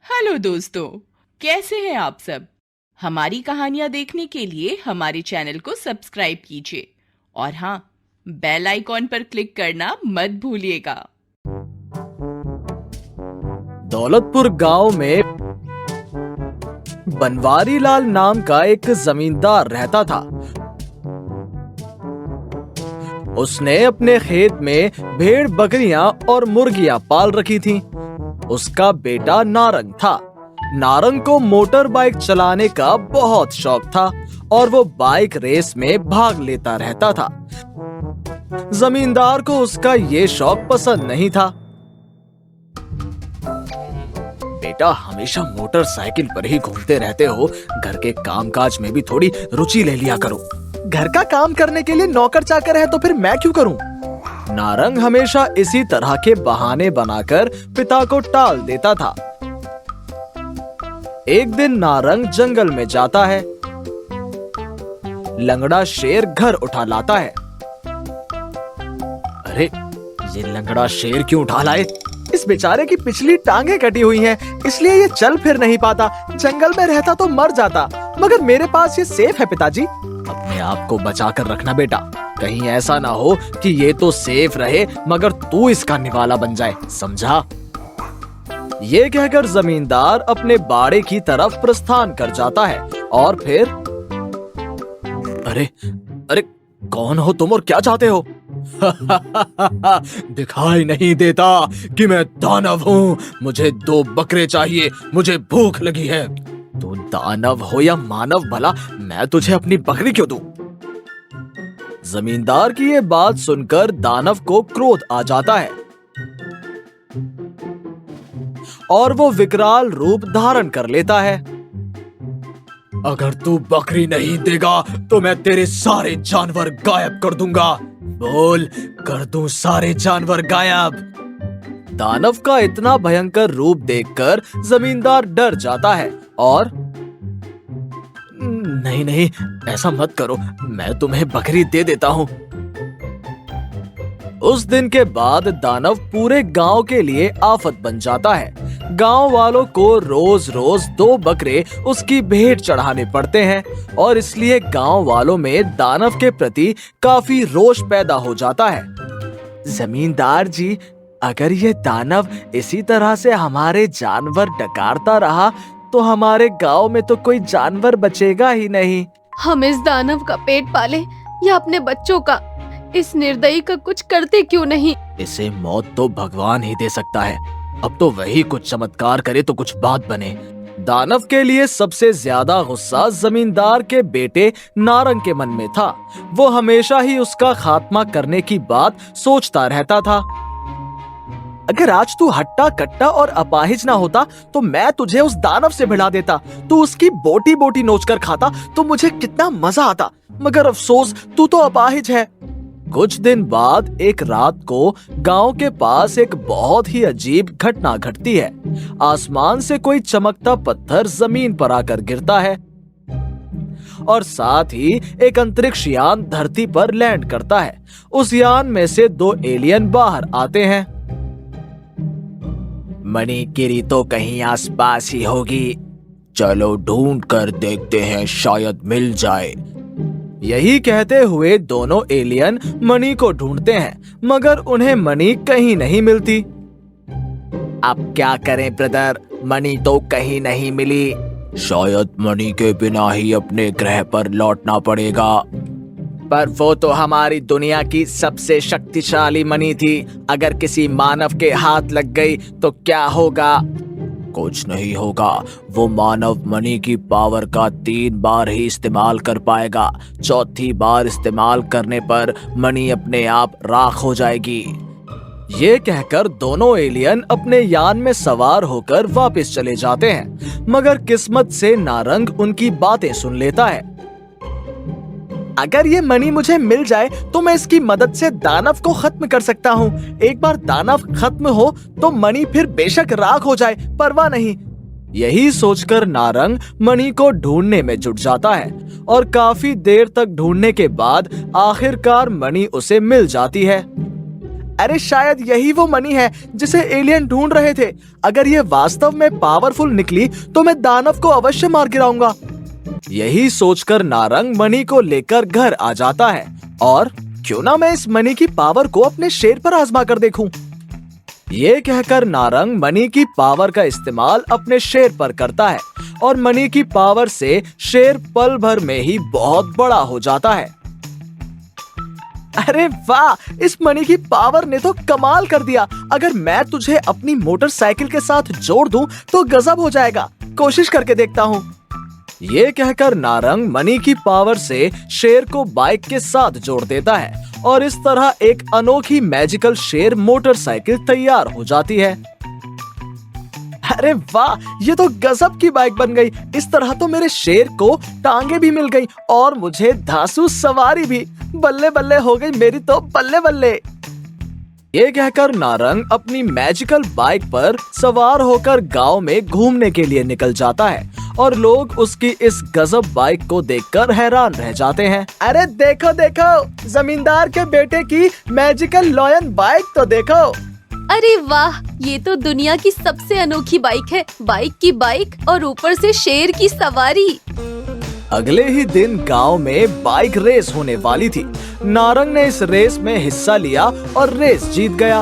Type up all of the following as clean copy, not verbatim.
Hello दोस्तों, कैसे हैं आप सब। हमारी कहानियां देखने के लिए हमारे चैनल को सब्सक्राइब कीजिए और हाँ, बेल आइकॉन पर क्लिक करना मत भूलिएगा। दौलतपुर गांव में बनवारी लाल नाम का एक जमींदार रहता था। उसने अपने खेत में भेड़ बकरियां और मुर्गियां पाल रखी थीं। उसका बेटा नारंग था। नारंग को मोटर बाइक चलाने का बहुत शौक था और वो बाइक रेस में भाग लेता रहता था। जमींदार को उसका ये शौक पसंद नहीं था। बेटा, हमेशा मोटरसाइकिल पर ही घूमते रहते हो, घर के कामकाज में भी थोड़ी रुचि ले लिया करो। घर का काम करने के लिए नौकर चाकर है तो फिर मैं क्यों करूं? नारंग हमेशा इसी तरह के बहाने बनाकर पिता को टाल देता था। एक दिन नारंग जंगल में जाता है। लंगड़ा शेर घर उठा लाता है। अरे, ये लंगड़ा शेर क्यों उठा लाए? इस बेचारे की पिछली टांगे कटी हुई हैं, इसलिए ये चल फिर नहीं पाता। जंगल में रहता तो मर जाता, मगर मेरे पास ये सेफ है पिताजी। अपने आप को बचा कर रखना बेटा, कहीं ऐसा ना हो कि ये तो सेफ रहे मगर तू इसका निवाला बन जाए, समझा? ये कहकर जमींदार अपने बाड़े की तरफ प्रस्थान कर जाता है और फिर अरे अरे, कौन हो तुम और क्या चाहते हो? दिखाई नहीं देता कि मैं दानव हूँ। मुझे 2 बकरे चाहिए, मुझे भूख लगी है। तू दानव हो या मानव, भला मैं तुझे अपनी बकरी क्यों दूं? जमींदार की ये बात सुनकर दानव को क्रोध आ जाता है और वो विकराल रूप धारण कर लेता है। अगर तू बकरी नहीं देगा तो मैं तेरे सारे जानवर गायब कर दूंगा। बोल, कर दूं सारे जानवर गायब। दानव का इतना भयंकर रूप देखकर जमींदार डर जाता है और नहीं नहीं, ऐसा मत करो, मैं तुम्हें बकरी दे देता हूँ। उस दिन के बाद दानव पूरे गांव के लिए आफत बन जाता है। गांव वालों को रोज रोज 2 बकरे उसकी भेंट चढ़ाने पड़ते हैं और इसलिए गांव वालों में दानव के प्रति काफी रोष पैदा हो जाता है। जमींदार जी, अगर ये दानव इसी तरह से हमारे जानवर डकारता रहा तो हमारे गांव में तो कोई जानवर बचेगा ही नहीं। हम इस दानव का पेट पाले या अपने बच्चों का, इस निर्दयी का कुछ करते क्यों नहीं? इसे मौत तो भगवान ही दे सकता है। अब तो वही कुछ चमत्कार करे तो कुछ बात बने। दानव के लिए सबसे ज्यादा गुस्सा जमींदार के बेटे नारंग के मन में था। वो हमेशा ही उसका खात्मा करने की बात सोचता रहता था। अगर आज तू हट्टा कट्टा और अपाहिज ना होता तो मैं तुझे उस दानव से भिड़ा देता। तू उसकी बोटी बोटी नोच कर खाता तो मुझे कितना मजा आता, मगर अफसोस तू तो अपाहिज है। कुछ दिन बाद एक रात को गांव के पास एक बहुत ही अजीब घटना घटती है। आसमान से कोई चमकता पत्थर जमीन पर आकर गिरता है और साथ ही एक अंतरिक्ष यान धरती पर लैंड करता है। उस यान में से 2 एलियन बाहर आते हैं। मणिगिरी तो कहीं आसपास ही होगी, चलो ढूंढ कर देखते हैं, शायद मिल जाए। यही कहते हुए दोनों एलियन मणि को ढूंढते हैं, मगर उन्हें मणि कहीं नहीं मिलती। अब क्या करें ब्रदर, मणि तो कहीं नहीं मिली। शायद मणि के बिना ही अपने ग्रह पर लौटना पड़ेगा। पर वो तो हमारी दुनिया की सबसे शक्तिशाली मणि थी, अगर किसी मानव के हाथ लग गई तो क्या होगा? कुछ नहीं होगा, वो मानव मणि की पावर का 3 बार ही इस्तेमाल कर पाएगा। चौथी बार इस्तेमाल करने पर मणि अपने आप राख हो जाएगी। ये कहकर दोनों एलियन अपने यान में सवार होकर वापस चले जाते हैं, मगर किस्मत से नारंग उनकी बातें सुन लेता है। अगर ये मणि मुझे मिल जाए तो मैं इसकी मदद से दानव को खत्म कर सकता हूँ। एक बार दानव खत्म हो तो मणि फिर बेशक राख हो जाए, परवाह नहीं। यही सोचकर नारंग मणि को ढूंढने में जुट जाता है और काफी देर तक ढूंढने के बाद आखिरकार मणि उसे मिल जाती है। अरे शायद यही वो मनी है जिसे एलियन ढूंढ रहे थे। अगर ये वास्तव में पावरफुल निकली तो मैं दानव को अवश्य मार गिराऊंगा। यही सोचकर नारंग मनी को लेकर घर आ जाता है और क्यों ना मैं इस मनी की पावर को अपने शेर पर आजमा कर देखूं। ये कहकर नारंग मनी की पावर का इस्तेमाल अपने शेर पर करता है और मनी की पावर से शेर पल भर में ही बहुत बड़ा हो जाता है। अरे वाह, इस मनी की पावर ने तो कमाल कर दिया। अगर मैं तुझे अपनी मोटरसाइकिल के साथ जोड़ दूं तो गजब हो जाएगा। कोशिश करके देखता हूँ। ये कहकर नारंग मनी की पावर से शेर को बाइक के साथ जोड़ देता है और इस तरह एक अनोखी मैजिकल शेर मोटरसाइकिल तैयार हो जाती है। अरे वाह, ये तो गजब की बाइक बन गई। इस तरह तो मेरे शेर को टांगे भी मिल गई और मुझे धांसू सवारी भी। बल्ले बल्ले हो गई मेरी तो, बल्ले बल्ले। ये कहकर नारंग अपनी मैजिकल बाइक पर सवार होकर गांव में घूमने के लिए निकल जाता है और लोग उसकी इस गजब बाइक को देखकर हैरान रह जाते हैं। अरे देखो देखो, जमींदार के बेटे की मैजिकल लॉयन बाइक तो देखो। अरे वाह, ये तो दुनिया की सबसे अनोखी बाइक है। बाइक की बाइक और ऊपर से शेर की सवारी। अगले ही दिन गांव में बाइक रेस होने वाली थी। नारंग ने इस रेस में हिस्सा लिया और रेस जीत गया।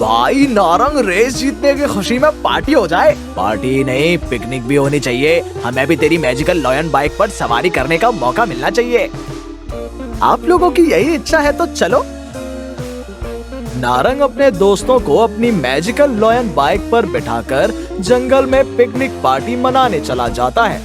भाई नारंग, रेस जीतने की खुशी में पार्टी हो जाए। पार्टी नहीं, पिकनिक भी होनी चाहिए। हमें भी तेरी मैजिकल लॉयन बाइक पर सवारी करने का मौका मिलना चाहिए। आप लोगों की यही इच्छा है तो चलो। नारंग अपने दोस्तों को अपनी मैजिकल लॉयन बाइक पर बिठाकर जंगल में पिकनिक पार्टी मनाने चला जाता है।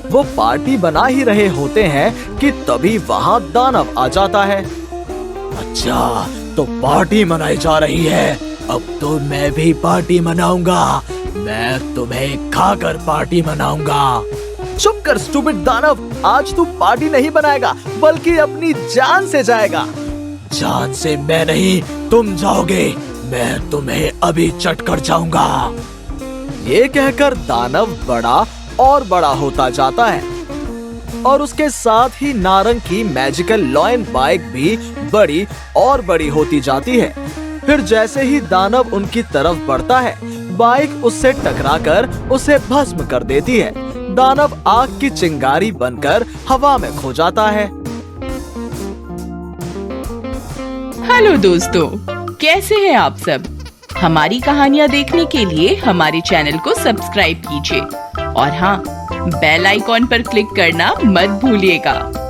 वो पार्टी बना ही रहे होते हैं कि तभी वहाँ दानव आ जाता है। अच्छा, तो पार्टी मनाई जा रही है। अब तो मैं भी पार्टी मनाऊंगा। मैं तुम्हें खाकर पार्टी मनाऊंगा। चुप कर स्टूपिड दानव, आज तू पार्टी नहीं बनाएगा बल्कि अपनी जान से जाएगा। जान से मैं नहीं, तुम जाओगे। मैं तुम्हें अभी चट कर जाऊंगा। ये कहकर दानव बड़ा और बड़ा होता जाता है और उसके साथ ही नारंग की मैजिकल लॉयन बाइक भी बड़ी और बड़ी होती जाती है। फिर जैसे ही दानव उनकी तरफ बढ़ता है, बाइक उससे टकराकर उसे भस्म कर देती है। दानव आग की चिंगारी बनकर हवा में खो जाता है। हेलो दोस्तों, कैसे हैं आप सब? हमारी कहानियाँ देखने के लिए हमारे चैनल को सब्सक्राइब कीजिए और हाँ, बेल आइकॉन पर क्लिक करना मत भूलिएगा।